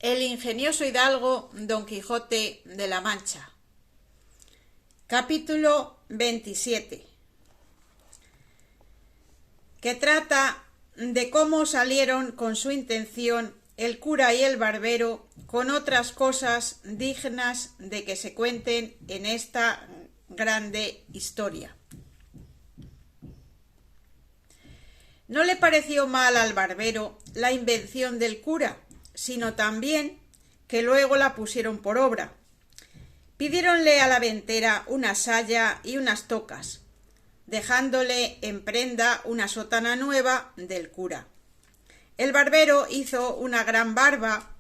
El ingenioso hidalgo Don Quijote de la Mancha. Capítulo 27, que trata de cómo salieron con su intención el cura y el barbero con otras cosas dignas de que se cuenten en esta grande historia. No le pareció mal al barbero la invención del cura, sino también que luego la pusieron por obra. Pidiéronle a la ventera una saya y unas tocas, dejándole en prenda una sotana nueva del cura. El barbero hizo una gran barba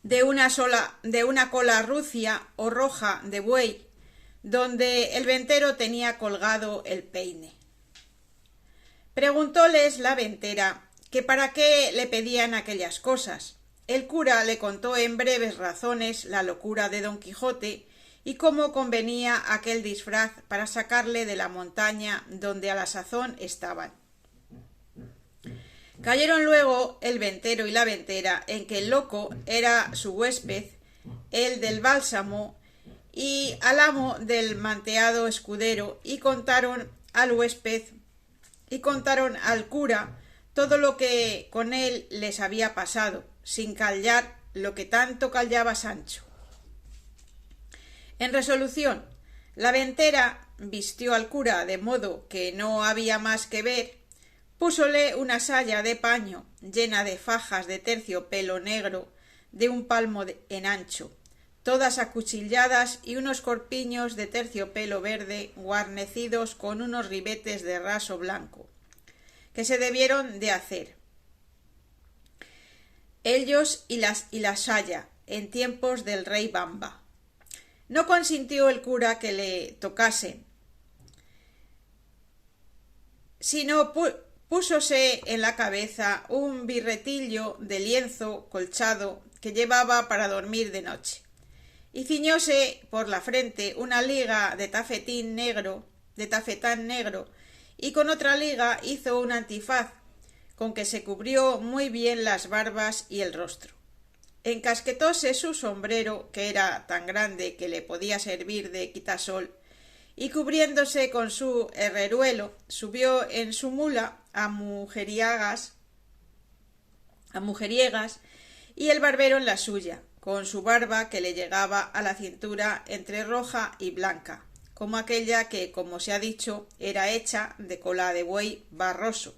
de una cola rucia o roja de buey, donde el ventero tenía colgado el peine. Preguntóles la ventera que para qué le pedían aquellas cosas. El cura le contó en breves razones la locura de Don Quijote y cómo convenía aquel disfraz para sacarle de la montaña donde a la sazón estaban. Cayeron luego el ventero y la ventera en que el loco era su huésped, el del bálsamo y al amo del manteado escudero, y contaron al huésped y contaron al cura todo lo que con él les había pasado, sin callar lo que tanto callaba Sancho. En resolución, la ventera vistió al cura de modo que no había más que ver, púsole una saya de paño llena de fajas de terciopelo negro de un palmo en ancho, todas acuchilladas, y unos corpiños de terciopelo verde guarnecidos con unos ribetes de raso blanco, que se debieron de hacer ellos y la saya en tiempos del rey Bamba. No consintió el cura que le tocasen, sino púsose en la cabeza un birretillo de lienzo colchado que llevaba para dormir de noche, y ciñóse por la frente una liga de tafetán negro, y con otra liga hizo un antifaz, con que se cubrió muy bien las barbas y el rostro. Encasquetóse su sombrero, que era tan grande que le podía servir de quitasol, y cubriéndose con su herreruelo, subió en su mula a mujeriegas, y el barbero en la suya, con su barba que le llegaba a la cintura entre roja y blanca, como aquella que, como se ha dicho, era hecha de cola de buey barroso.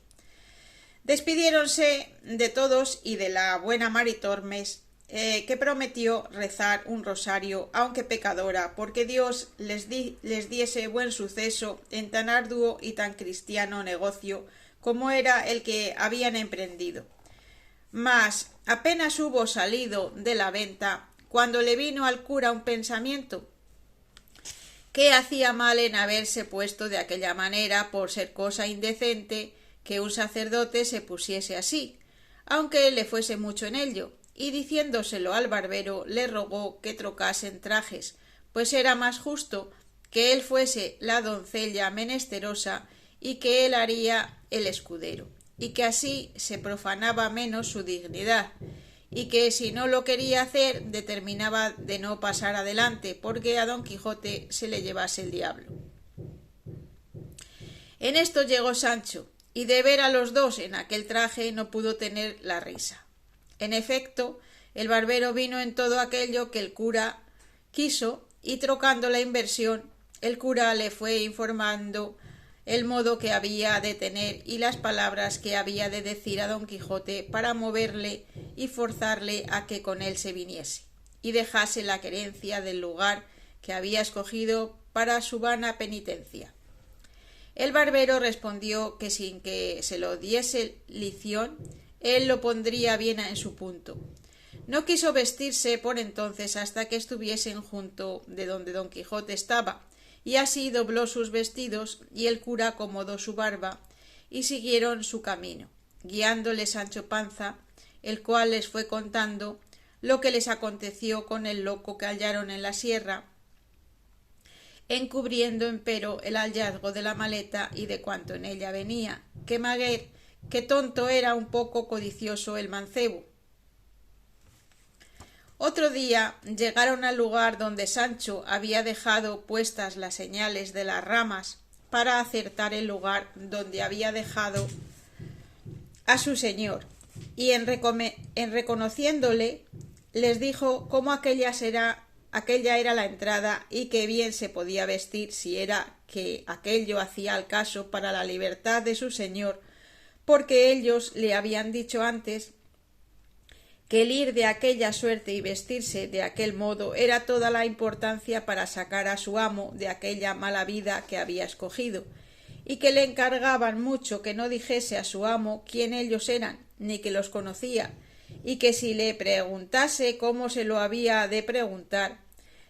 Despidiéronse de todos y de la buena Maritormes, que prometió rezar un rosario, aunque pecadora, porque Dios les diese buen suceso en tan arduo y tan cristiano negocio como era el que habían emprendido. Mas apenas hubo salido de la venta, cuando le vino al cura un pensamiento, que hacía mal en haberse puesto de aquella manera, por ser cosa indecente que un sacerdote se pusiese así, aunque le fuese mucho en ello, y diciéndoselo al barbero le rogó que trocasen trajes, pues era más justo que él fuese la doncella menesterosa y que él haría el escudero, y que así se profanaba menos su dignidad, y que si no lo quería hacer determinaba de no pasar adelante, porque a Don Quijote se le llevase el diablo. En esto llegó Sancho, y de ver a los dos en aquel traje no pudo tener la risa. En efecto, el barbero vino en todo aquello que el cura quiso, y trocando la inversión, el cura le fue informando el modo que había de tener y las palabras que había de decir a Don Quijote para moverle y forzarle a que con él se viniese, y dejase la querencia del lugar que había escogido para su vana penitencia. El barbero respondió que sin que se lo diese lición, él lo pondría bien en su punto. No quiso vestirse por entonces hasta que estuviesen junto de donde Don Quijote estaba, y así dobló sus vestidos, y el cura acomodó su barba, y siguieron su camino, guiándole Sancho Panza, el cual les fue contando lo que les aconteció con el loco que hallaron en la sierra, encubriendo empero el hallazgo de la maleta y de cuanto en ella venía, que maguer, que tonto era un poco codicioso el mancebo, Otro día llegaron al lugar donde Sancho había dejado puestas las señales de las ramas para acertar el lugar donde había dejado a su señor, y en reconociéndole les dijo cómo aquella era la entrada y que bien se podía vestir si era que aquello hacía al caso para la libertad de su señor, porque ellos le habían dicho antes que el ir de aquella suerte y vestirse de aquel modo era toda la importancia para sacar a su amo de aquella mala vida que había escogido, y que le encargaban mucho que no dijese a su amo quién ellos eran, ni que los conocía, y que si le preguntase cómo se lo había de preguntar,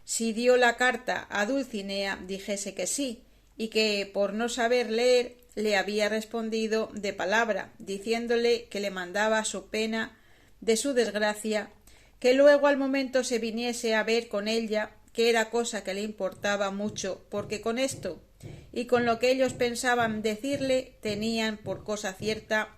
si dio la carta a Dulcinea, dijese que sí, y que por no saber leer le había respondido de palabra, diciéndole que le mandaba so pena de su desgracia, que luego al momento se viniese a ver con ella, que era cosa que le importaba mucho, porque con esto y con lo que ellos pensaban decirle tenían por cosa cierta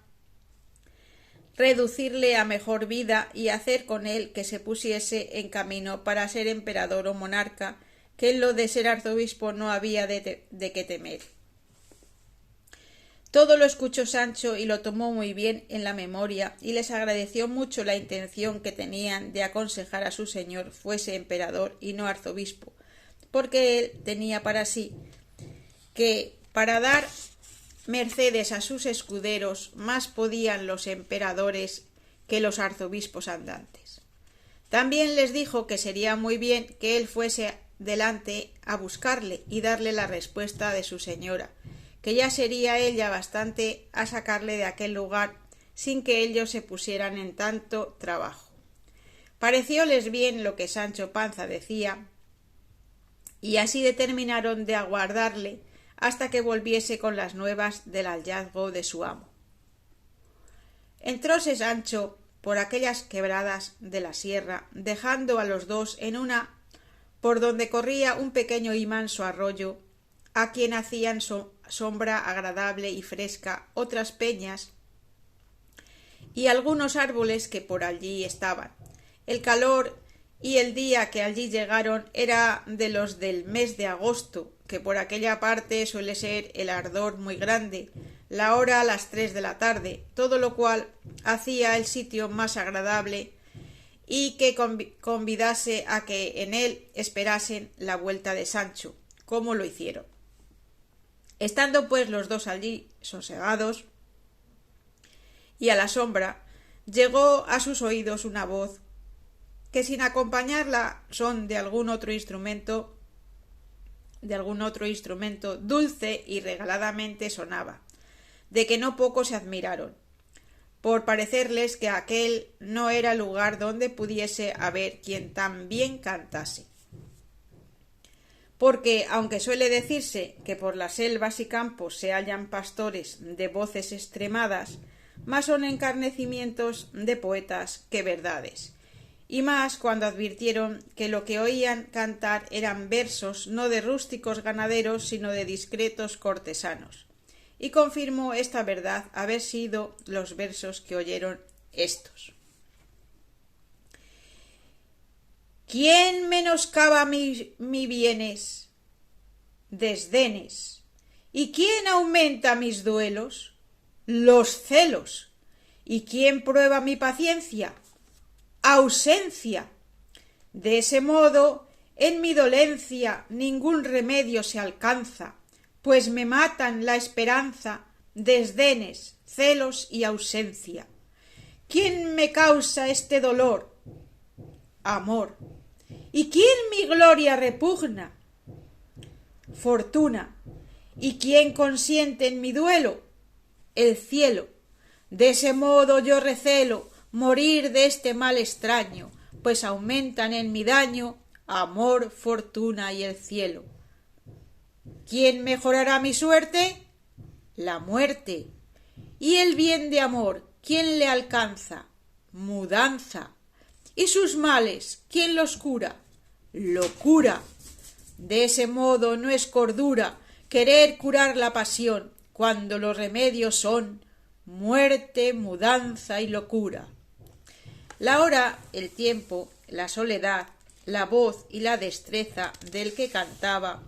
reducirle a mejor vida y hacer con él que se pusiese en camino para ser emperador o monarca, que en lo de ser arzobispo no había de qué temer. Todo lo escuchó Sancho y lo tomó muy bien en la memoria, y les agradeció mucho la intención que tenían de aconsejar a su señor fuese emperador y no arzobispo, porque él tenía para sí que para dar mercedes a sus escuderos más podían los emperadores que los arzobispos andantes. También les dijo que sería muy bien que él fuese delante a buscarle y darle la respuesta de su señora, que ya sería ella bastante a sacarle de aquel lugar sin que ellos se pusieran en tanto trabajo. Parecióles bien lo que Sancho Panza decía, y así determinaron de aguardarle hasta que volviese con las nuevas del hallazgo de su amo. Entróse Sancho por aquellas quebradas de la sierra, dejando a los dos en una por donde corría un pequeño y manso arroyo, a quien hacían sombra agradable y fresca otras peñas y algunos árboles que por allí estaban. El calor y el día que allí llegaron era de los del mes de agosto, que por aquella parte suele ser el ardor muy grande, la hora a las 3 de la tarde, todo lo cual hacía el sitio más agradable y que convidase a que en él esperasen la vuelta de Sancho, como lo hicieron. Estando pues los dos allí sosegados y a la sombra, llegó a sus oídos una voz que sin acompañarla son de algún otro instrumento dulce y regaladamente sonaba, de que no poco se admiraron, por parecerles que aquel no era lugar donde pudiese haber quien tan bien cantase. Porque, aunque suele decirse que por las selvas y campos se hallan pastores de voces extremadas, más son encarnecimientos de poetas que verdades, y más cuando advirtieron que lo que oían cantar eran versos no de rústicos ganaderos, sino de discretos cortesanos. Y confirmó esta verdad haber sido los versos que oyeron estos. ¿Quién menoscaba mi bienes, desdenes? ¿Y quién aumenta mis duelos? Los celos. ¿Y quién prueba mi paciencia? Ausencia. De ese modo, en mi dolencia ningún remedio se alcanza, pues me matan la esperanza, desdenes, celos y ausencia. ¿Quién me causa este dolor? Amor. ¿Y quién mi gloria repugna? Fortuna. ¿Y quién consiente en mi duelo? El cielo. De ese modo yo recelo morir de este mal extraño, pues aumentan en mi daño amor, fortuna y el cielo. ¿Quién mejorará mi suerte? La muerte. ¿Y el bien de amor quién le alcanza? Mudanza. ¿Y sus males quién los cura? Locura. De ese modo no es cordura querer curar la pasión, cuando los remedios son muerte, mudanza y locura. La hora, el tiempo, la soledad, la voz y la destreza del que cantaba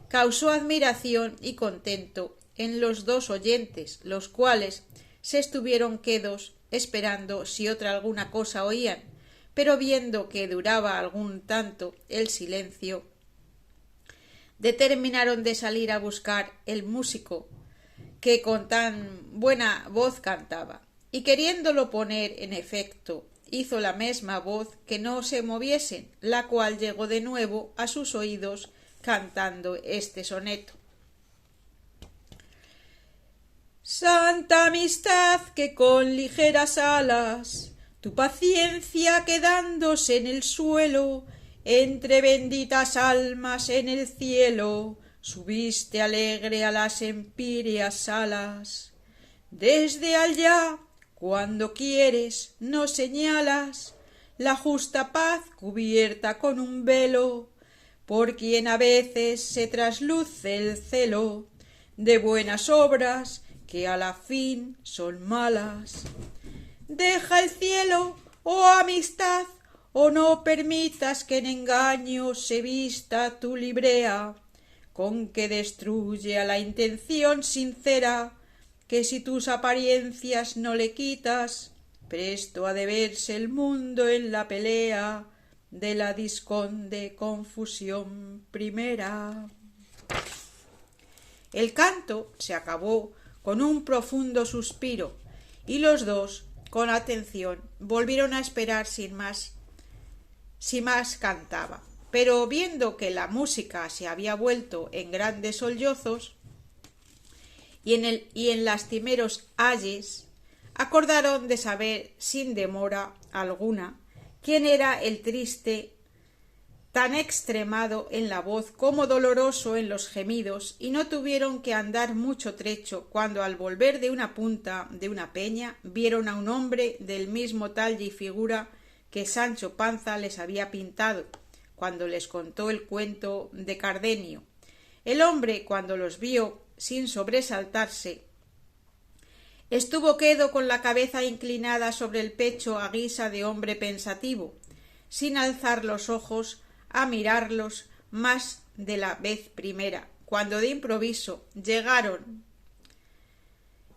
causó admiración y contento en los dos oyentes, los cuales se estuvieron quedos esperando si otra alguna cosa oían, pero viendo que duraba algún tanto el silencio, determinaron de salir a buscar el músico que con tan buena voz cantaba, y queriéndolo poner en efecto, hizo la mesma voz que no se moviesen, la cual llegó de nuevo a sus oídos cantando este soneto. Santa amistad que con ligeras alas, tu paciencia quedándose en el suelo, entre benditas almas en el cielo, subiste alegre a las empíreas alas. Desde allá, cuando quieres, nos señalas la justa paz cubierta con un velo, por quien a veces se trasluce el celo de buenas obras que a la fin son malas. Deja el cielo, oh amistad, o no permitas que en engaño se vista tu librea, con que destruye a la intención sincera, que si tus apariencias no le quitas, presto ha de verse el mundo en la pelea de la disconde confusión primera. El canto se acabó con un profundo suspiro, y los dos, con atención, volvieron a esperar si más cantaba. Pero viendo que la música se había vuelto en grandes sollozos y en lastimeros ayes, acordaron de saber sin demora alguna quién era el triste, tan extremado en la voz como doloroso en los gemidos, y no tuvieron que andar mucho trecho cuando al volver de una punta de una peña vieron a un hombre del mismo talle y figura que Sancho Panza les había pintado cuando les contó el cuento de Cardenio. El hombre, cuando los vio, sin sobresaltarse, estuvo quedo con la cabeza inclinada sobre el pecho a guisa de hombre pensativo, sin alzar los ojos a mirarlos más de la vez primera, cuando de improviso llegaron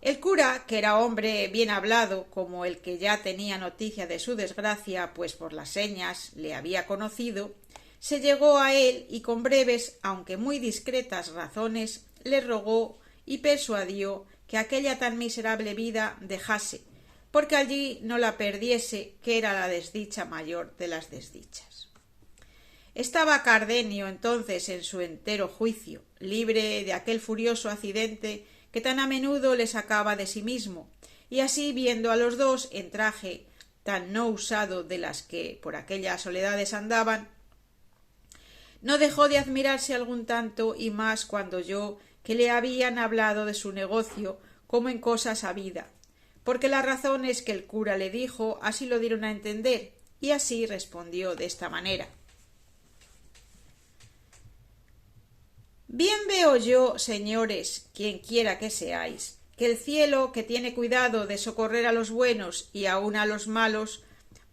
el cura, que era hombre bien hablado, como el que ya tenía noticia de su desgracia, pues por las señas le había conocido, se llegó a él y con breves, aunque muy discretas razones, le rogó y persuadió que aquella tan miserable vida dejase, porque allí no la perdiese, que era la desdicha mayor de las desdichas. Estaba Cardenio entonces en su entero juicio, libre de aquel furioso accidente que tan a menudo le sacaba de sí mismo, y así viendo a los dos en traje tan no usado de las que por aquellas soledades andaban, no dejó de admirarse algún tanto, y más cuando oyó que le habían hablado de su negocio como en cosa sabida, porque las razones que el cura le dijo así lo dieron a entender, y así respondió de esta manera: Bien veo yo, señores, quien quiera que seáis, que el cielo, que tiene cuidado de socorrer a los buenos y aun a los malos,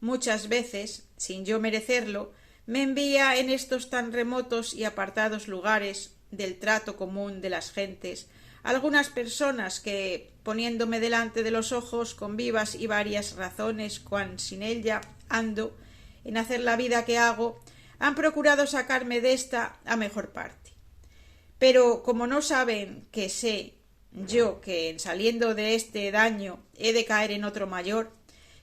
muchas veces, sin yo merecerlo, me envía en estos tan remotos y apartados lugares del trato común de las gentes algunas personas que, poniéndome delante de los ojos con vivas y varias razones cuan sin ella ando en hacer la vida que hago, han procurado sacarme desta a mejor parte. Pero como no saben que sé yo que en saliendo de este daño he de caer en otro mayor,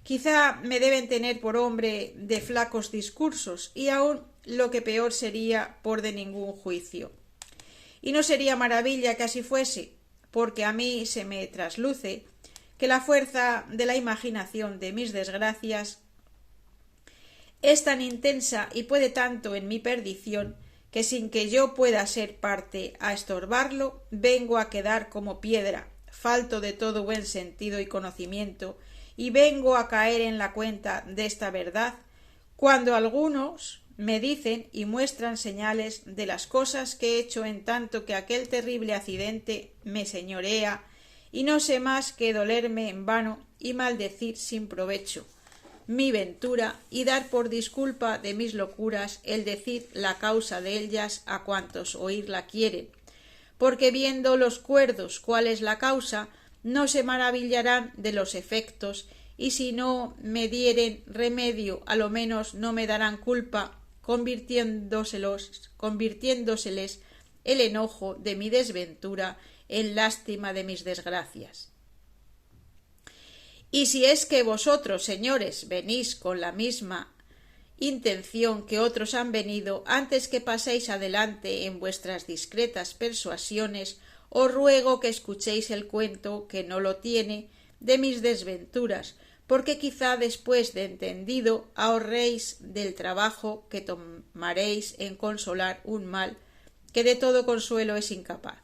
quizá me deben tener por hombre de flacos discursos, y aun lo que peor sería por de ningún juicio. Y no sería maravilla que así fuese, porque a mí se me trasluce que la fuerza de la imaginación de mis desgracias es tan intensa y puede tanto en mi perdición, que sin que yo pueda ser parte a estorbarlo, vengo a quedar como piedra, falto de todo buen sentido y conocimiento, y vengo a caer en la cuenta de esta verdad, cuando algunos me dicen y muestran señales de las cosas que he hecho en tanto que aquel terrible accidente me señorea, y no sé más que dolerme en vano y maldecir sin provecho, mi ventura y dar por disculpa de mis locuras el decir la causa de ellas a cuantos oírla quieren, porque viendo los cuerdos cuál es la causa, no se maravillarán de los efectos, y si no me dieren remedio, a lo menos no me darán culpa, convirtiéndoseles el enojo de mi desventura en lástima de mis desgracias. Y si es que vosotros, señores, venís con la misma intención que otros han venido, antes que paséis adelante en vuestras discretas persuasiones, os ruego que escuchéis el cuento, que no lo tiene, de mis desventuras, porque quizá después de entendido ahorréis del trabajo que tomaréis en consolar un mal que de todo consuelo es incapaz.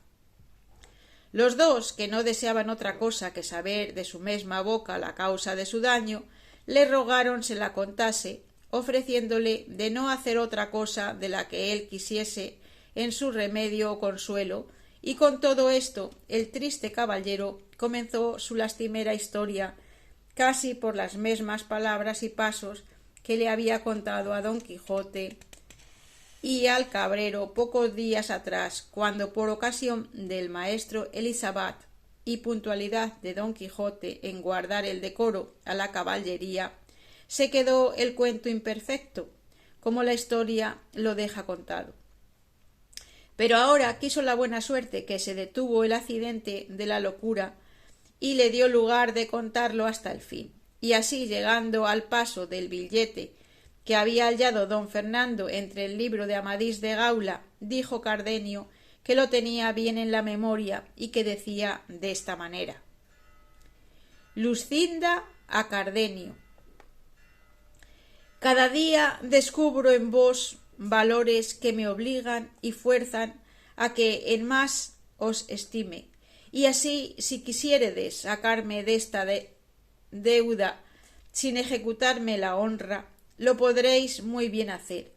Los dos, que no deseaban otra cosa que saber de su mesma boca la causa de su daño, le rogaron se la contase, ofreciéndole de no hacer otra cosa de la que él quisiese en su remedio o consuelo, y con todo esto el triste caballero comenzó su lastimera historia casi por las mesmas palabras y pasos que le había contado a don Quijote y al cabrero pocos días atrás, cuando por ocasión del maestro Elisabat y puntualidad de don Quijote en guardar el decoro a la caballería, se quedó el cuento imperfecto, como la historia lo deja contado. Pero ahora quiso la buena suerte que se detuvo el accidente de la locura y le dio lugar de contarlo hasta el fin, y así llegando al paso del billete que había hallado don Fernando entre el libro de Amadís de Gaula, dijo Cardenio que lo tenía bien en la memoria y que decía de esta manera: Luscinda a Cardenio. Cada día descubro en vos valores que me obligan y fuerzan a que en más os estime, y así si quisiéredes sacarme desta deuda sin ejecutarme la honra, lo podréis muy bien hacer.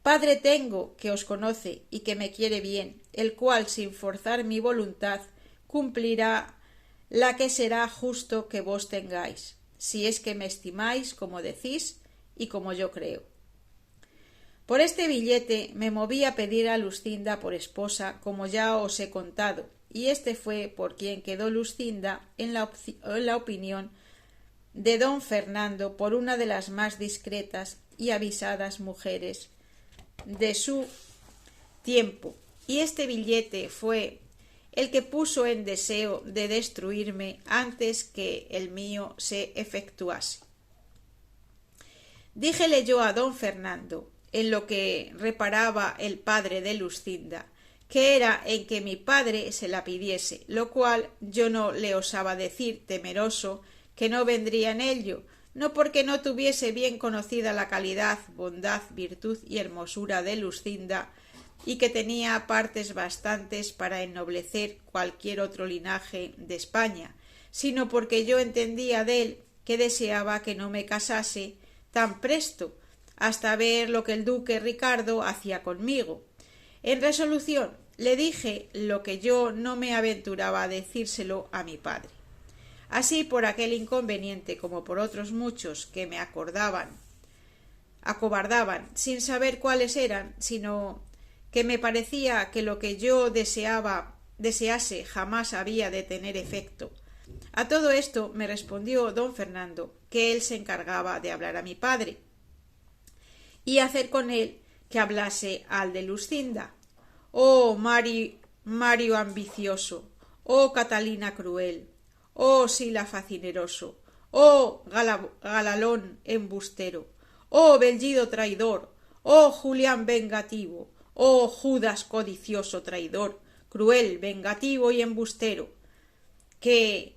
Padre tengo que os conoce y que me quiere bien, el cual sin forzar mi voluntad cumplirá la que será justo que vos tengáis, si es que me estimáis como decís y como yo creo. Por este billete me moví a pedir a Luscinda por esposa, como ya os he contado, y este fue por quien quedó Luscinda en la opinión de don Fernando por una de las más discretas y avisadas mujeres de su tiempo, y este billete fue el que puso en deseo de destruirme antes que el mío se efectuase. Díjele yo a don Fernando, en lo que reparaba el padre de Luscinda, que era en que mi padre se la pidiese, lo cual yo no le osaba decir, temeroso que no vendría en ello, no porque no tuviese bien conocida la calidad, bondad, virtud y hermosura de Luscinda, y que tenía partes bastantes para ennoblecer cualquier otro linaje de España, sino porque yo entendía de él que deseaba que no me casase tan presto, hasta ver lo que el duque Ricardo hacía conmigo. En resolución le dije lo que yo no me aventuraba a decírselo a mi padre. Así por aquel inconveniente como por otros muchos que me acobardaban, sin saber cuáles eran, sino que me parecía que lo que yo desease jamás había de tener efecto. A todo esto me respondió don Fernando que él se encargaba de hablar a mi padre y hacer con él que hablase al de Luscinda. Oh Mario ambicioso, oh Catalina cruel, oh Sila facineroso, oh Galalón embustero, oh Bellido traidor, oh Julián vengativo, oh Judas codicioso traidor, cruel, vengativo y embustero, que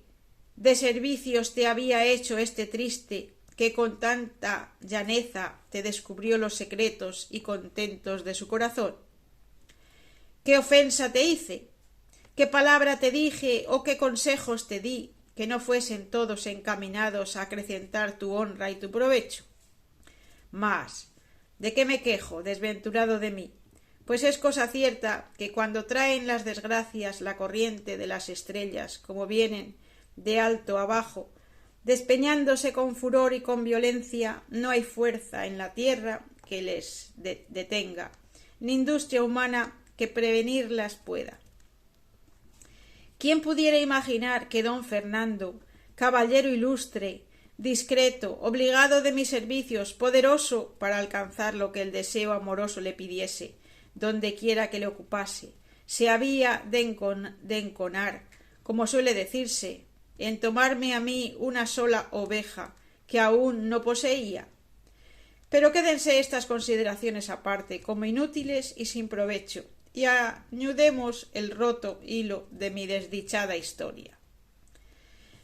de servicios te había hecho este triste, que con tanta llaneza te descubrió los secretos y contentos de su corazón. ¿Qué ofensa te hice? ¿Qué palabra te dije o qué consejos te di que no fuesen todos encaminados a acrecentar tu honra y tu provecho? Mas, ¿de qué me quejo, desventurado de mí? Pues es cosa cierta que cuando traen las desgracias la corriente de las estrellas, como vienen de alto abajo, Despeñándose con furor y con violencia, no hay fuerza en la tierra que les detenga, ni industria humana que prevenirlas pueda. ¿Quién pudiera imaginar que don Fernando, caballero ilustre, discreto, obligado de mis servicios, poderoso para alcanzar lo que el deseo amoroso le pidiese, donde quiera que le ocupase, se había de enconar, como suele decirse, en tomarme a mí una sola oveja que aún no poseía? Pero quédense estas consideraciones aparte, como inútiles y sin provecho, y añudemos el roto hilo de mi desdichada historia.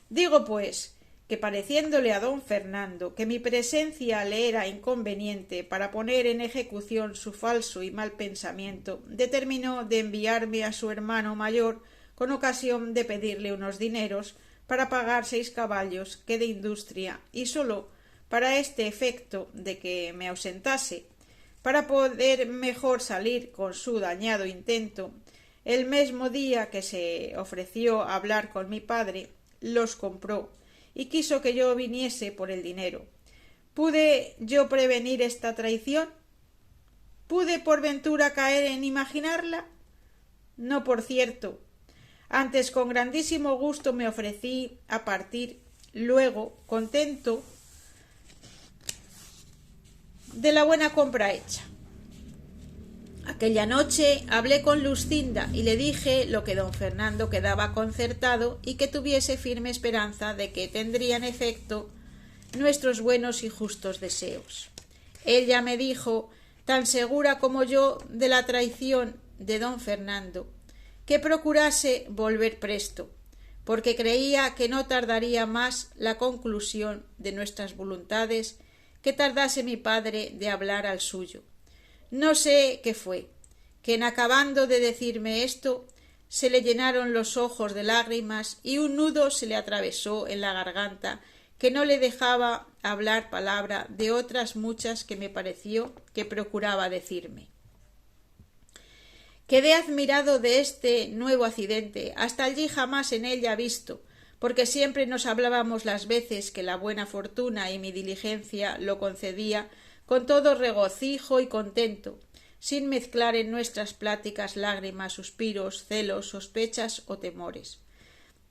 Digo, pues, que pareciéndole a don Fernando que mi presencia le era inconveniente para poner en ejecución su falso y mal pensamiento, determinó de enviarme a su hermano mayor con ocasión de pedirle unos dineros para pagar 6 caballos que de industria, y sólo para este efecto de que me ausentase, para poder mejor salir con su dañado intento. El mismo día que se ofreció a hablar con mi padre, los compró y quiso que yo viniese por el dinero. ¿Pude yo prevenir esta traición? ¿Pude por ventura caer en imaginarla? No, por cierto. Antes con grandísimo gusto me ofrecí a partir luego, contento de la buena compra hecha. Aquella noche hablé con Luscinda y le dije lo que don Fernando quedaba concertado y que tuviese firme esperanza de que tendrían efecto nuestros buenos y justos deseos. Ella me dijo, tan segura como yo de la traición de don Fernando, que procurase volver presto, porque creía que no tardaría más la conclusión de nuestras voluntades que tardase mi padre de hablar al suyo. No sé qué fue, que en acabando de decirme esto, se le llenaron los ojos de lágrimas y un nudo se le atravesó en la garganta que no le dejaba hablar palabra de otras muchas que me pareció que procuraba decirme. Quedé admirado de este nuevo accidente, hasta allí jamás en ella visto, porque siempre nos hablábamos las veces que la buena fortuna y mi diligencia lo concedía con todo regocijo y contento, sin mezclar en nuestras pláticas lágrimas, suspiros, celos, sospechas o temores.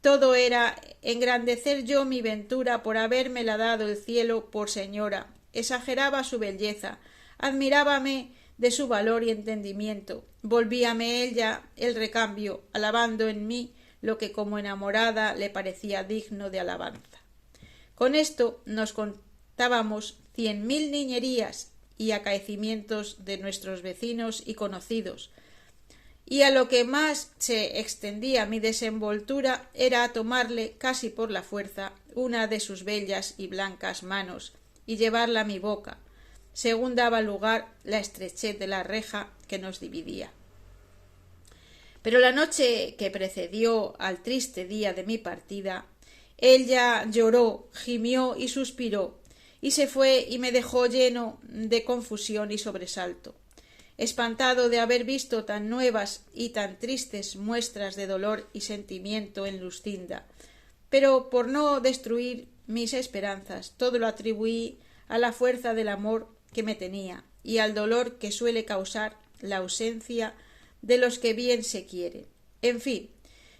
Todo era engrandecer yo mi ventura por habérmela dado el cielo por señora, exageraba su belleza, admirábame de su valor y entendimiento, volvíame ella el recambio, alabando en mí lo que como enamorada le parecía digno de alabanza. Con esto nos contábamos 100.000 niñerías y acaecimientos de nuestros vecinos y conocidos, y a lo que más se extendía mi desenvoltura era a tomarle casi por la fuerza una de sus bellas y blancas manos y llevarla a mi boca, según daba lugar la estrechez de la reja que nos dividía. Pero la noche que precedió al triste día de mi partida, ella lloró, gimió y suspiró, y se fue y me dejó lleno de confusión y sobresalto, espantado de haber visto tan nuevas y tan tristes muestras de dolor y sentimiento en Luscinda, pero por no destruir mis esperanzas, todo lo atribuí a la fuerza del amor que me tenía y al dolor que suele causar la ausencia de los que bien se quieren. En fin,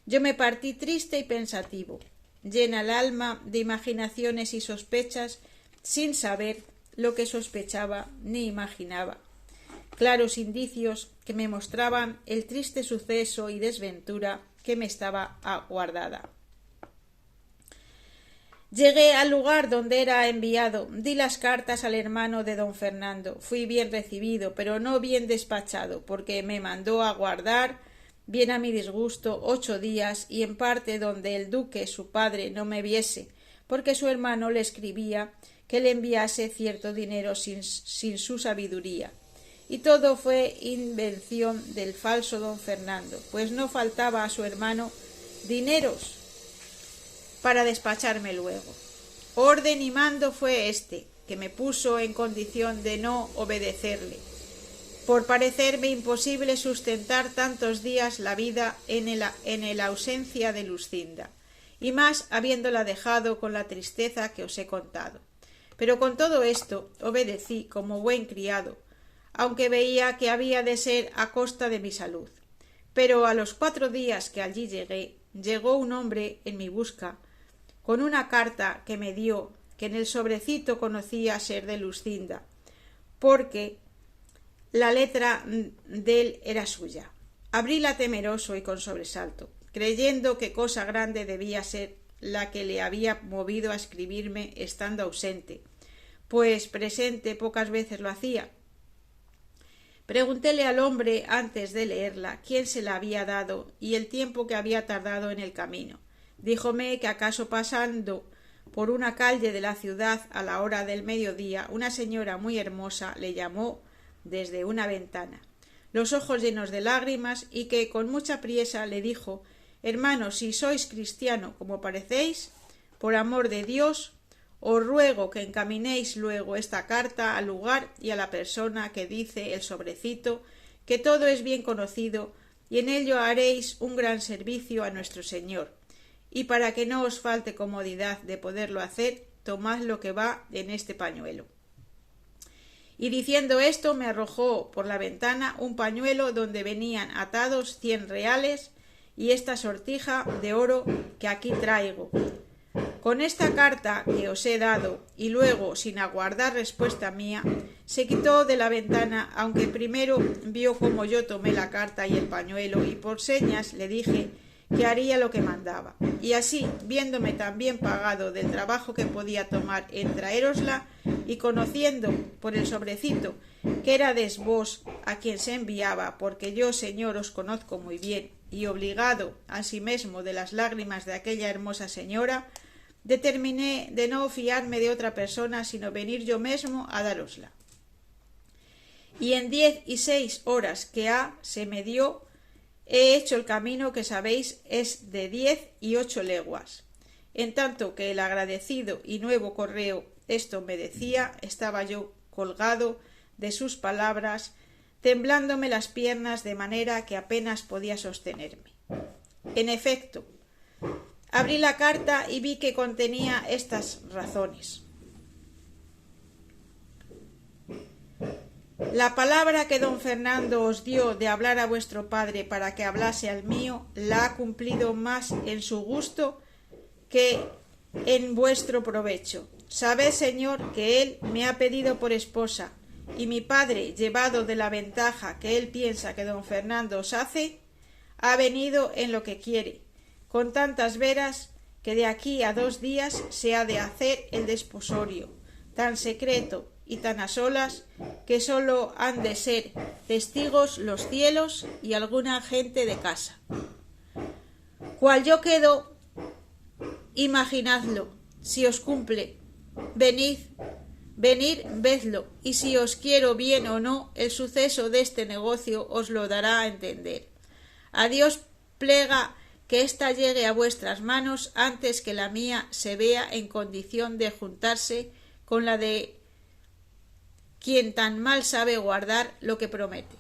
yo me partí triste y pensativo, llena el alma de imaginaciones y sospechas, sin saber lo que sospechaba ni imaginaba, claros indicios que me mostraban el triste suceso y desventura que me estaba aguardada. Llegué al lugar donde era enviado, di las cartas al hermano de don Fernando, fui bien recibido, pero no bien despachado, porque me mandó aguardar, bien a mi disgusto, 8 días, y en parte donde el duque, su padre, no me viese, porque su hermano le escribía que le enviase cierto dinero sin su sabiduría. Y todo fue invención del falso don Fernando, pues no faltaba a su hermano dineros para despacharme luego. Orden y mando fue este, que me puso en condición de no obedecerle, por parecerme imposible sustentar tantos días la vida en la ausencia de Luscinda, y más habiéndola dejado con la tristeza que os he contado. Pero con todo esto obedecí como buen criado, aunque veía que había de ser a costa de mi salud. Pero a los 4 días que allí llegué, llegó un hombre en mi busca, con una carta que me dio, que en el sobrecito conocía ser de Luscinda, porque la letra de él era suya. Abríla temeroso y con sobresalto, creyendo que cosa grande debía ser la que le había movido a escribirme estando ausente, pues presente pocas veces lo hacía. Preguntéle al hombre antes de leerla quién se la había dado y el tiempo que había tardado en el camino. Díjome que acaso pasando por una calle de la ciudad a la hora del mediodía, una señora muy hermosa le llamó desde una ventana, los ojos llenos de lágrimas, y que con mucha priesa le dijo: «Hermano, si sois cristiano como parecéis, por amor de Dios, os ruego que encaminéis luego esta carta al lugar y a la persona que dice el sobrecito, que todo es bien conocido, y en ello haréis un gran servicio a nuestro Señor. Y para que no os falte comodidad de poderlo hacer, tomad lo que va en este pañuelo». Y diciendo esto me arrojó por la ventana un pañuelo donde venían atados 100 reales y esta sortija de oro que aquí traigo. Con esta carta que os he dado, y luego, sin aguardar respuesta mía, se quitó de la ventana, aunque primero vio cómo yo tomé la carta y el pañuelo, y por señas le dije que haría lo que mandaba. Y así, viéndome tan bien pagado del trabajo que podía tomar en traérosla, y conociendo por el sobrecito que érades vos a quien se enviaba, porque yo, señor, os conozco muy bien, y obligado ansimesmo de las lágrimas de aquella hermosa señora, determiné de no fiarme de otra persona, sino venir yo mesmo a dárosla. Y en 16 horas que se me dio, he hecho el camino que sabéis es de 18 leguas. En tanto que el agradecido y nuevo correo esto me decía, estaba yo colgado de sus palabras, temblándome las piernas de manera que apenas podía sostenerme. En efecto, abrí la carta y vi que contenía estas razones. La palabra que don Fernando os dio de hablar a vuestro padre para que hablase al mío, la ha cumplido más en su gusto que en vuestro provecho. Sabed, señor, que él me ha pedido por esposa, y mi padre, llevado de la ventaja que él piensa que don Fernando os hace, ha venido en lo que quiere, con tantas veras que de aquí a 2 días se ha de hacer el desposorio, tan secreto y tan a solas que sólo han de ser testigos los cielos y alguna gente de casa. Cual yo quedo, imaginadlo, si os cumple, venid, vedlo, y si os quiero bien o no, el suceso de este negocio os lo dará a entender. A Dios plega que ésta llegue a vuestras manos antes que la mía se vea en condición de juntarse con la de quien tan mal sabe guardar lo que promete.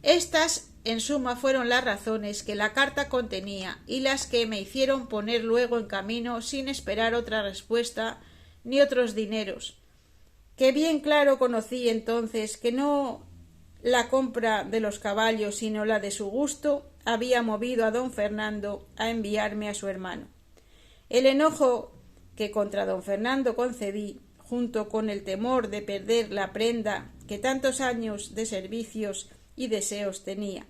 Estas, en suma, fueron las razones que la carta contenía y las que me hicieron poner luego en camino sin esperar otra respuesta ni otros dineros, que bien claro conocí entonces que no la compra de los caballos sino la de su gusto había movido a don Fernando a enviarme a su hermano. El enojo que contra don Fernando concebí, junto con el temor de perder la prenda que tantos años de servicios y deseos tenía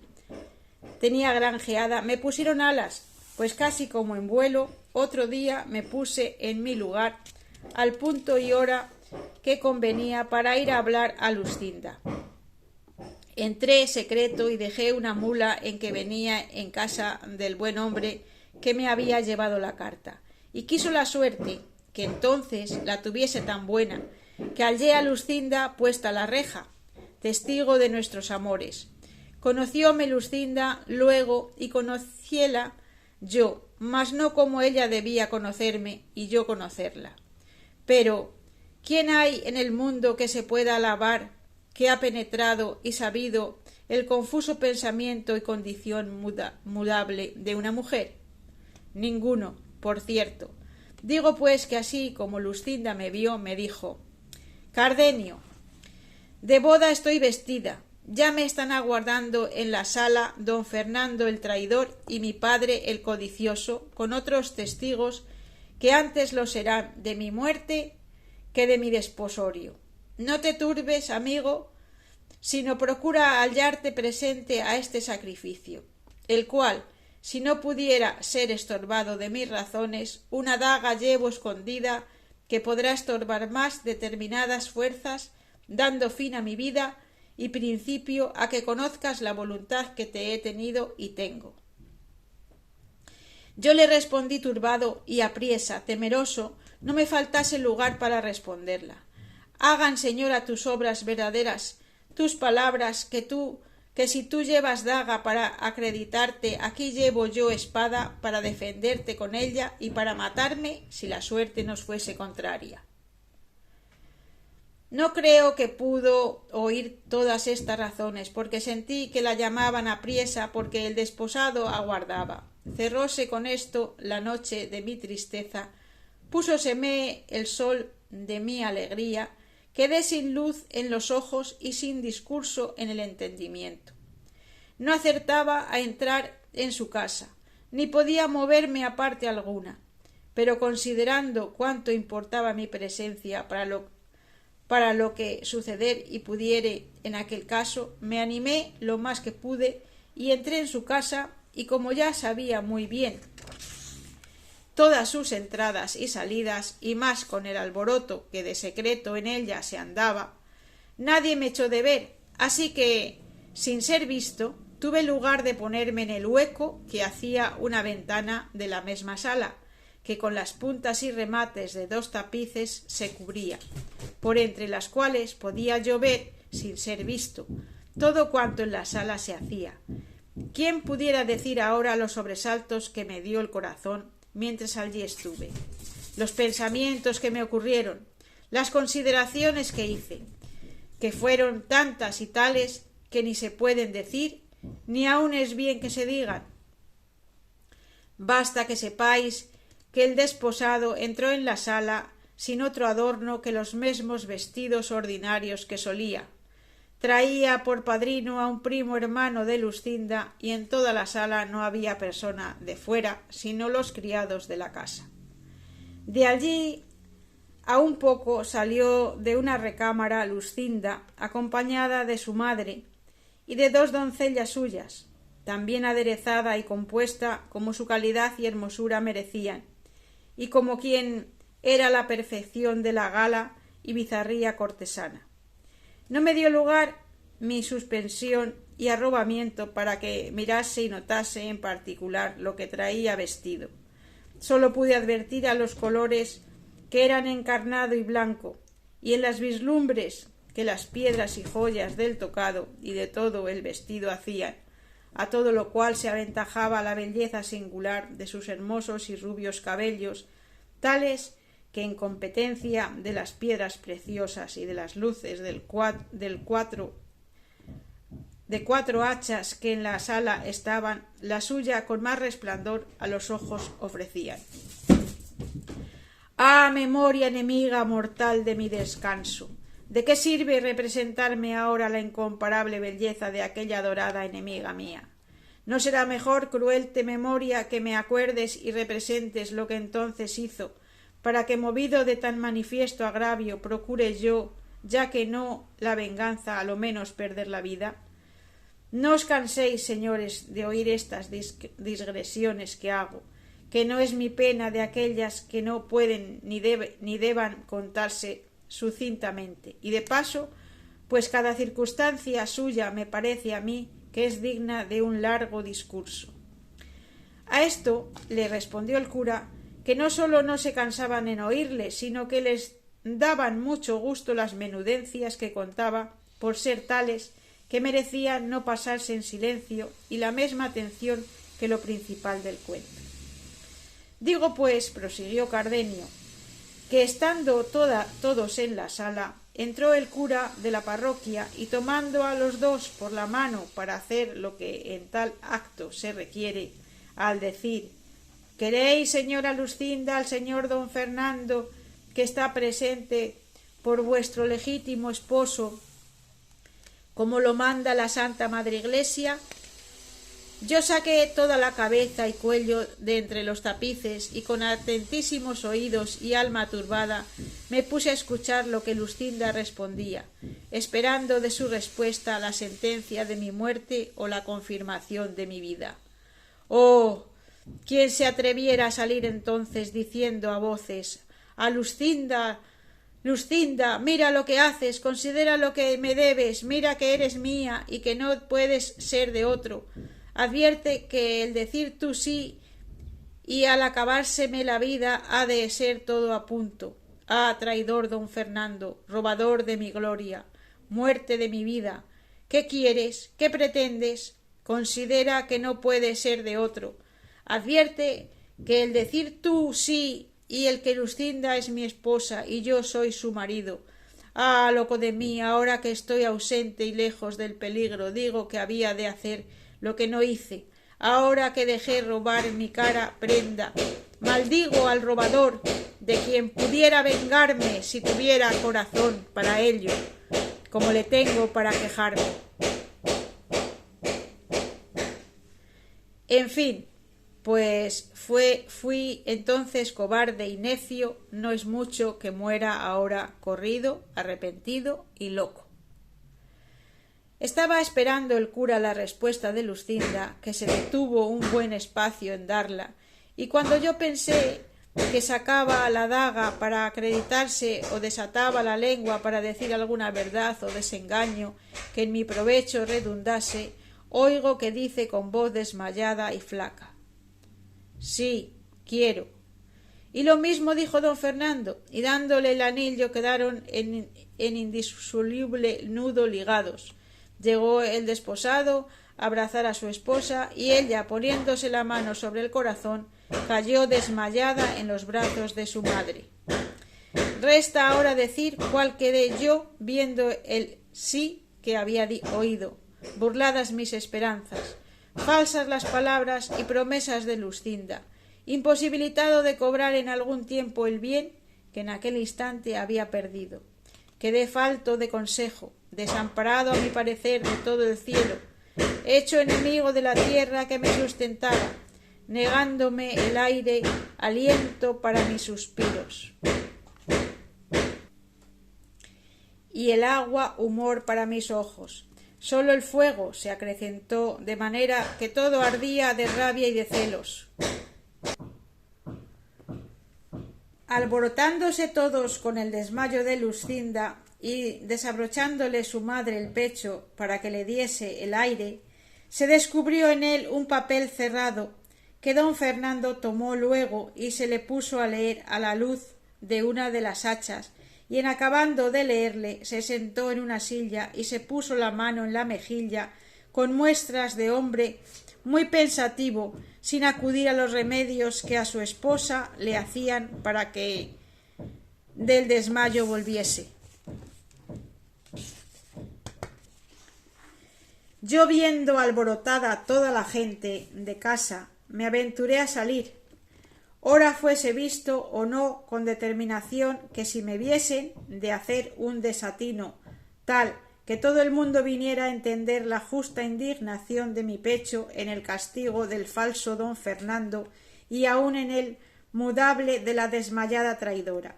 granjeada, me pusieron alas, pues casi como en vuelo, otro día me puse en mi lugar, al punto y hora que convenía para ir a hablar a Luscinda. Entré secreto y dejé una mula en que venía en casa del buen hombre que me había llevado la carta, y quiso la suerte que entonces la tuviese tan buena, que hallé a Luscinda puesta la reja, testigo de nuestros amores. Conocióme Luscinda luego y conociéla yo, mas no como ella debía conocerme y yo conocerla. Pero, ¿quién hay en el mundo que se pueda alabar que ha penetrado y sabido el confuso pensamiento y condición mudable de una mujer? Ninguno, por cierto. Digo pues que así como Luscinda me vio, me dijo: Cardenio, de boda estoy vestida. Ya me están aguardando en la sala don Fernando el traidor y mi padre el codicioso, con otros testigos que antes lo serán de mi muerte que de mi desposorio. No te turbes, amigo, sino procura hallarte presente a este sacrificio, el cual, si no pudiera ser estorbado de mis razones, una daga llevo escondida que podrá estorbar más determinadas fuerzas, dando fin a mi vida y principio a que conozcas la voluntad que te he tenido y tengo. Yo le respondí turbado y apriesa, temeroso, no me faltase lugar para responderla. Hagan, señora, tus obras verdaderas, tus palabras, que si tú llevas daga para acreditarte, aquí llevo yo espada para defenderte con ella y para matarme si la suerte nos fuese contraria. No creo que pudo oír todas estas razones, porque sentí que la llamaban apriesa porque el desposado aguardaba. Cerróse con esto la noche de mi tristeza, púsoseme el sol de mi alegría, quedé sin luz en los ojos y sin discurso en el entendimiento. No acertaba a entrar en su casa, ni podía moverme a parte alguna, pero considerando cuánto importaba mi presencia para lo que suceder y pudiere en aquel caso, me animé lo más que pude y entré en su casa, y como ya sabía muy bien todas sus entradas y salidas, y más con el alboroto que de secreto en ella se andaba, nadie me echó de ver, así que, sin ser visto, tuve lugar de ponerme en el hueco que hacía una ventana de la misma sala, que con las puntas y remates de 2 tapices se cubría, por entre las cuales podía yo ver, sin ser visto, todo cuanto en la sala se hacía. ¿Quién pudiera decir ahora los sobresaltos que me dio el corazón mientras allí estuve, los pensamientos que me ocurrieron, las consideraciones que hice, que fueron tantas y tales que ni se pueden decir, ni aun es bien que se digan? Basta que sepáis que el desposado entró en la sala sin otro adorno que los mesmos vestidos ordinarios que solía. Traía por padrino a un primo hermano de Luscinda, y en toda la sala no había persona de fuera, sino los criados de la casa. De allí a un poco salió de una recámara Luscinda, acompañada de su madre y de 2 doncellas suyas, tan bien aderezada y compuesta como su calidad y hermosura merecían, y como quien era la perfección de la gala y bizarría cortesana. No me dio lugar mi suspensión y arrobamiento para que mirase y notase en particular lo que traía vestido. Sólo pude advertir a los colores que eran encarnado y blanco, y en las vislumbres que las piedras y joyas del tocado y de todo el vestido hacían, a todo lo cual se aventajaba la belleza singular de sus hermosos y rubios cabellos, tales que en competencia de las piedras preciosas y de las luces de 4 hachas que en la sala estaban, la suya con más resplandor a los ojos ofrecían. ¡Ah, memoria enemiga mortal de mi descanso! ¿De qué sirve representarme ahora la incomparable belleza de aquella adorada enemiga mía? ¿No será mejor, cruelte memoria, que me acuerdes y representes lo que entonces hizo, para que, movido de tan manifiesto agravio, procure yo, ya que no la venganza, a lo menos perder la vida? No os canséis, señores, de oír estas digresiones que hago, que no es mi pena de aquellas que no pueden ni deban contarse sucintamente, y de paso, pues cada circunstancia suya me parece a mí que es digna de un largo discurso. A esto le respondió el cura que no sólo no se cansaban en oírle, sino que les daban mucho gusto las menudencias que contaba, por ser tales que merecían no pasarse en silencio y la misma atención que lo principal del cuento. Digo pues, prosiguió Cardenio, que estando todos en la sala, entró el cura de la parroquia y tomando a los 2 por la mano para hacer lo que en tal acto se requiere, al decir ¿Queréis, señora Luscinda, al señor don Fernando, que está presente, por vuestro legítimo esposo, como lo manda la Santa Madre Iglesia? Yo saqué toda la cabeza y cuello de entre los tapices y con atentísimos oídos y alma turbada me puse a escuchar lo que Luscinda respondía, esperando de su respuesta la sentencia de mi muerte o la confirmación de mi vida. ¡Oh! ¿Quién se atreviera a salir entonces diciendo a voces: «A Luscinda, Luscinda, mira lo que haces, considera lo que me debes, mira que eres mía y que no puedes ser de otro»? Advierte que el decir tú sí y al acabárseme la vida ha de ser todo a punto. Ah, traidor don Fernando, robador de mi gloria, muerte de mi vida, ¿qué quieres? ¿Qué pretendes? Considera que no puede ser de otro. Advierte que el decir tú sí y el que Luscinda es mi esposa y yo soy su marido. Ah, loco de mí, ahora que estoy ausente y lejos del peligro, digo que había de hacer lo que no hice. Ahora que dejé robar mi cara prenda, maldigo al robador, de quien pudiera vengarme si tuviera corazón para ello, como le tengo para quejarme. En fin, pues fui entonces cobarde y necio, no es mucho que muera ahora corrido, arrepentido y loco. Estaba esperando el cura la respuesta de Luscinda, que se detuvo un buen espacio en darla, y cuando yo pensé que sacaba la daga para acreditarse o desataba la lengua para decir alguna verdad o desengaño que en mi provecho redundase, oigo que dice con voz desmayada y flaca: «Sí, quiero». Y lo mismo dijo don Fernando, y dándole el anillo quedaron en indisoluble nudo ligados. Llegó el desposado a abrazar a su esposa y ella, poniéndose la mano sobre el corazón, cayó desmayada en los brazos de su madre. Resta ahora decir cuál quedé yo viendo el sí que había oído, burladas mis esperanzas, falsas las palabras y promesas de Luscinda, imposibilitado de cobrar en algún tiempo el bien que en aquel instante había perdido. Quedé falto de consejo, desamparado a mi parecer de todo el cielo, hecho enemigo de la tierra que me sustentaba, negándome el aire aliento para mis suspiros, y el agua humor para mis ojos. Sólo el fuego se acrecentó, de manera que todo ardía de rabia y de celos. Alborotándose todos con el desmayo de Luscinda y desabrochándole su madre el pecho para que le diese el aire, se descubrió en él un papel cerrado que don Fernando tomó luego y se le puso a leer a la luz de una de las hachas, y en acabando de leerle se sentó en una silla y se puso la mano en la mejilla con muestras de hombre muy pensativo, sin acudir a los remedios que a su esposa le hacían para que del desmayo volviese. Yo, viendo alborotada toda la gente de casa, me aventuré a salir, ora fuese visto o no, con determinación que si me viesen de hacer un desatino tal que todo el mundo viniera a entender la justa indignación de mi pecho en el castigo del falso don Fernando y aun en el mudable de la desmayada traidora.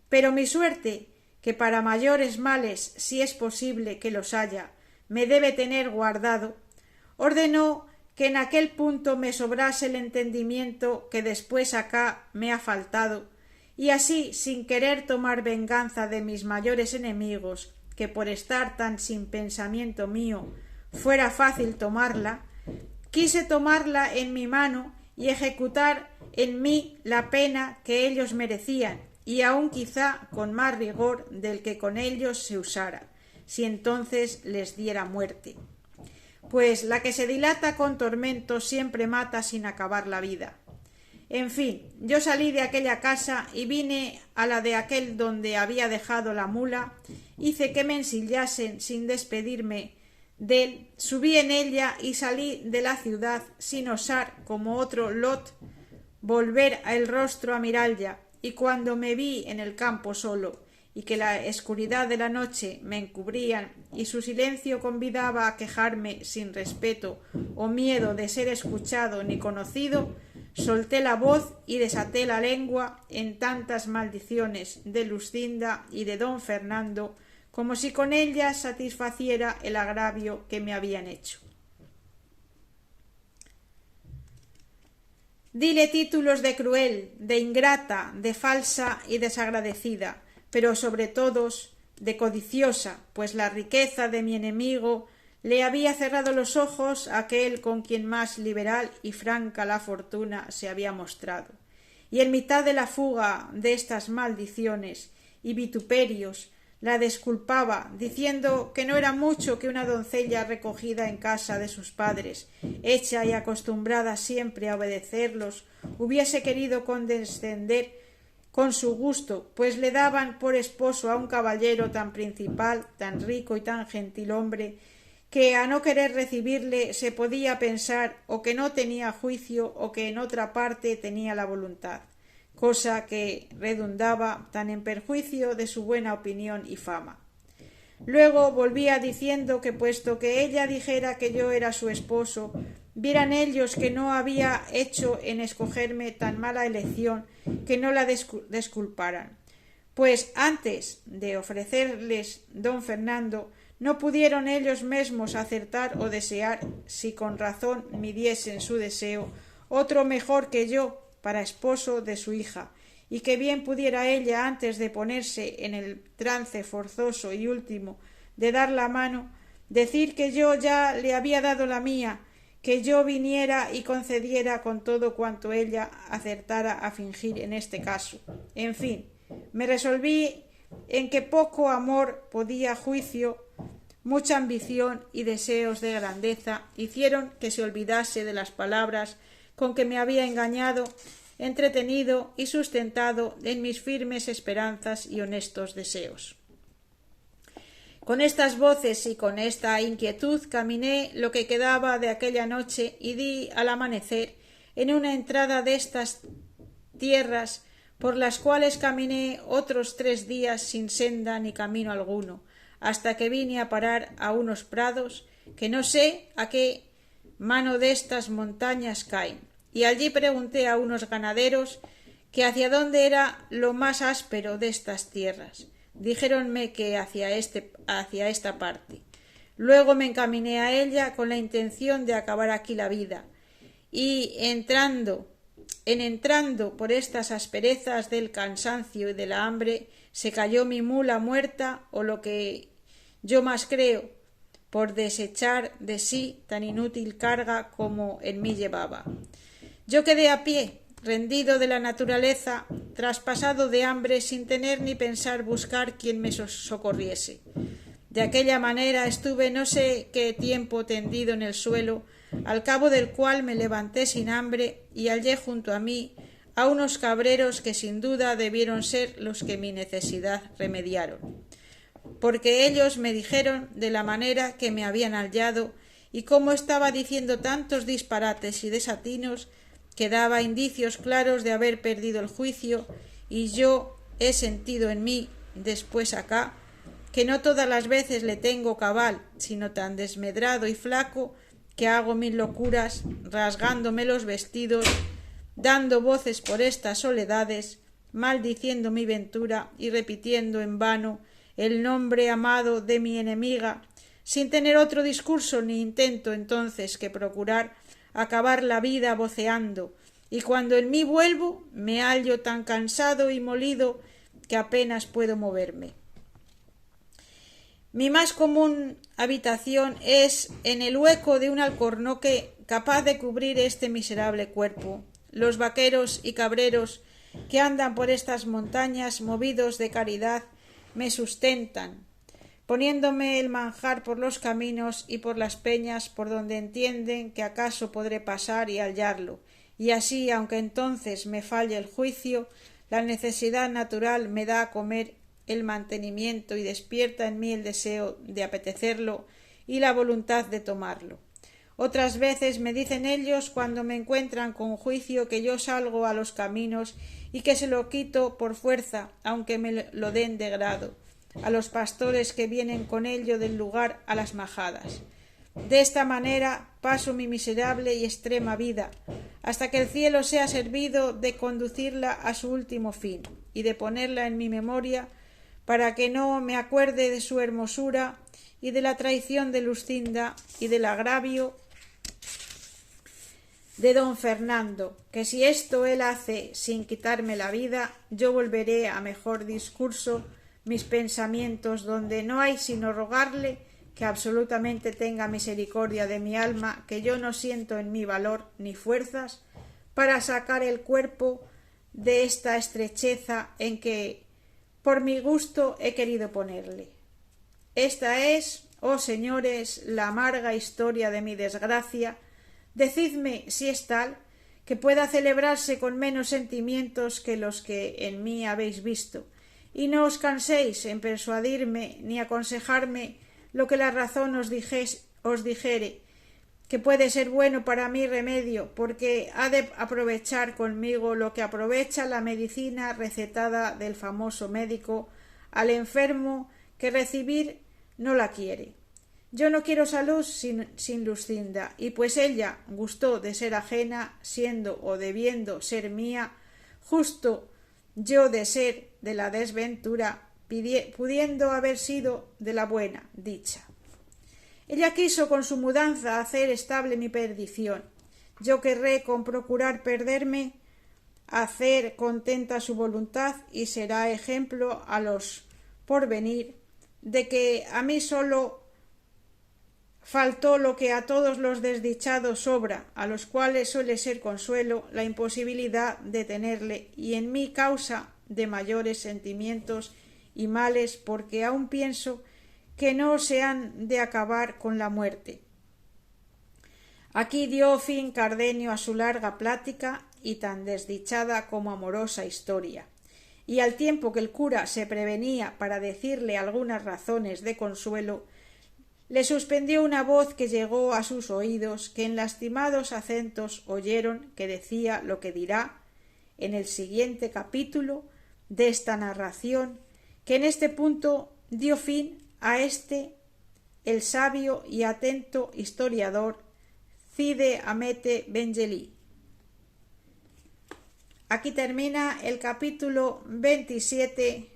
Pero mi suerte, que para mayores males, si es posible que los haya, me debe tener guardado, ordenó que en aquel punto me sobrase el entendimiento que después acá me ha faltado, y así, sin querer tomar venganza de mis mayores enemigos, que por estar tan sin pensamiento mío fuera fácil tomarla, quise tomarla en mi mano y ejecutar en mí la pena que ellos merecían, y aun quizá con más rigor del que con ellos se usara, si entonces les diera muerte. Pues la que se dilata con tormentos siempre mata sin acabar la vida. En fin, yo salí de aquella casa y vine a la de aquel donde había dejado la mula, hice que me ensillasen sin despedirme dél, subí en ella y salí de la ciudad sin osar, como otro Lot, volver el rostro a Miralla, y cuando me vi en el campo solo, y que la escuridad de la noche me encubrían, y su silencio convidaba a quejarme sin respeto o miedo de ser escuchado ni conocido, solté la voz y desaté la lengua en tantas maldiciones de Luscinda y de don Fernando, como si con ellas satisfaciera el agravio que me habían hecho. Dile títulos de cruel, de ingrata, de falsa y desagradecida, pero sobre todos de codiciosa, pues la riqueza de mi enemigo le había cerrado los ojos a aquel con quien más liberal y franca la fortuna se había mostrado. Y en mitad de la fuga de estas maldiciones y vituperios la desculpaba, diciendo que no era mucho que una doncella recogida en casa de sus padres, hecha y acostumbrada siempre a obedecerlos, hubiese querido condescender con su gusto, pues le daban por esposo a un caballero tan principal, tan rico y tan gentil hombre, que a no querer recibirle se podía pensar o que no tenía juicio o que en otra parte tenía la voluntad, cosa que redundaba tan en perjuicio de su buena opinión y fama. Luego volvía diciendo que puesto que ella dijera que yo era su esposo, vieran ellos que no había hecho en escogerme tan mala elección que no la desculparan, pues antes de ofrecerles don Fernando no pudieron ellos mesmos acertar o desear, si con razón midiesen su deseo, otro mejor que yo para esposo de su hija, y que bien pudiera ella, antes de ponerse en el trance forzoso y último de dar la mano, decir que yo ya le había dado la mía, que yo viniera y concediera con todo cuanto ella acertara a fingir en este caso. En fin, me resolví en que poco amor podía juicio, mucha ambición y deseos de grandeza hicieron que se olvidase de las palabras con que me había engañado, entretenido y sustentado en mis firmes esperanzas y honestos deseos. Con estas voces y con esta inquietud caminé lo que quedaba de aquella noche y di al amanecer en una entrada de estas tierras por las cuales caminé otros 3 días sin senda ni camino alguno, hasta que vine a parar a unos prados que no sé a qué mano de estas montañas caen, y allí pregunté a unos ganaderos que hacia dónde era lo más áspero de estas tierras. Dijéronme que hacia esta parte. Luego me encaminé a ella con la intención de acabar aquí la vida, y entrando por estas asperezas del cansancio y de la hambre, se cayó mi mula muerta, o lo que yo más creo, por desechar de sí tan inútil carga como en mí llevaba. Yo quedé a pie, rendido de la naturaleza, traspasado de hambre, sin tener ni pensar buscar quien me socorriese. De aquella manera estuve no sé qué tiempo tendido en el suelo, al cabo del cual me levanté sin hambre y hallé junto a mí a unos cabreros que sin duda debieron ser los que mi necesidad remediaron, porque ellos me dijeron de la manera que me habían hallado y cómo estaba diciendo tantos disparates y desatinos que daba indicios claros de haber perdido el juicio, y yo he sentido en mí, después acá, que no todas las veces le tengo cabal, sino tan desmedrado y flaco que hago 1000 locuras, rasgándome los vestidos, dando voces por estas soledades, maldiciendo mi ventura y repitiendo en vano el nombre amado de mi enemiga, sin tener otro discurso ni intento entonces que procurar acabar la vida voceando, y cuando en mí vuelvo me hallo tan cansado y molido que apenas puedo moverme. Mi más común habitación es en el hueco de un alcornoque capaz de cubrir este miserable cuerpo. Los vaqueros y cabreros que andan por estas montañas movidos de caridad me sustentan, poniéndome el manjar por los caminos y por las peñas por donde entienden que acaso podré pasar y hallarlo, y así, aunque entonces me falle el juicio, la necesidad natural me da a comer el mantenimiento y despierta en mí el deseo de apetecerlo y la voluntad de tomarlo. Otras veces me dicen ellos cuando me encuentran con juicio que yo salgo a los caminos y que se lo quito por fuerza, aunque me lo den de grado, a los pastores que vienen con ello del lugar a las majadas. De esta manera paso mi miserable y extrema vida, hasta que el cielo sea servido de conducirla a su último fin, y de ponerla en mi memoria, para que no me acuerde de su hermosura y de la traición de Luscinda y del agravio de don Fernando, que si esto él hace sin quitarme la vida, yo volveré a mejor discurso mis pensamientos, donde no hay sino rogarle que absolutamente tenga misericordia de mi alma, que yo no siento en mi valor ni fuerzas para sacar el cuerpo de esta estrecheza en que por mi gusto he querido ponerle. Esta es, oh señores, la amarga historia de mi desgracia. Decidme si es tal, que pueda celebrarse con menos sentimientos que los que en mí habéis visto, y no os canséis en persuadirme ni aconsejarme lo que la razón os dijere, que puede ser bueno para mi remedio, porque ha de aprovechar conmigo lo que aprovecha la medicina recetada del famoso médico al enfermo que recibir no la quiere. Yo no quiero salud sin Luscinda, y pues ella gustó de ser ajena, siendo o debiendo ser mía, justo yo de ser de la desventura, pudiendo haber sido de la buena dicha. Ella quiso con su mudanza hacer estable mi perdición. Yo querré con procurar perderme, hacer contenta su voluntad, y será ejemplo a los por venir de que a mí solo faltó lo que a todos los desdichados sobra, a los cuales suele ser consuelo la imposibilidad de tenerle, y en mí causa de mayores sentimientos y males, porque aún pienso que no se han de acabar con la muerte. Aquí dio fin Cardenio a su larga plática y tan desdichada como amorosa historia, y al tiempo que el cura se prevenía para decirle algunas razones de consuelo, le suspendió una voz que llegó a sus oídos, que en lastimados acentos oyeron, que decía lo que dirá en el siguiente capítulo de esta narración, que en este punto dio fin a el sabio y atento historiador Cide Hamete Bengelí. Aquí termina el capítulo 27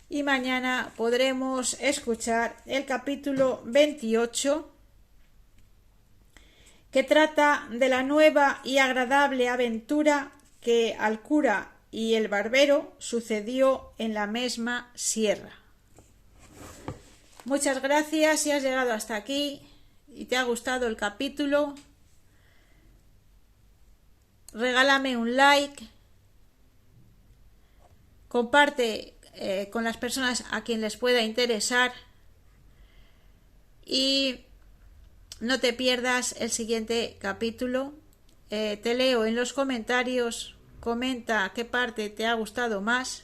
y mañana podremos escuchar el capítulo 28, que trata de la nueva y agradable aventura que al cura y el barbero sucedió en la misma sierra. Muchas gracias si has llegado hasta aquí y te ha gustado el capítulo. Regálame un like, comparte con las personas a quien les pueda interesar, y no te pierdas el siguiente capítulo. Te leo en los comentarios, comenta qué parte te ha gustado más,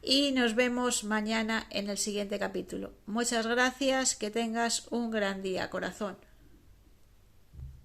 y nos vemos mañana en el siguiente capítulo. Muchas gracias, que tengas un gran día, corazón.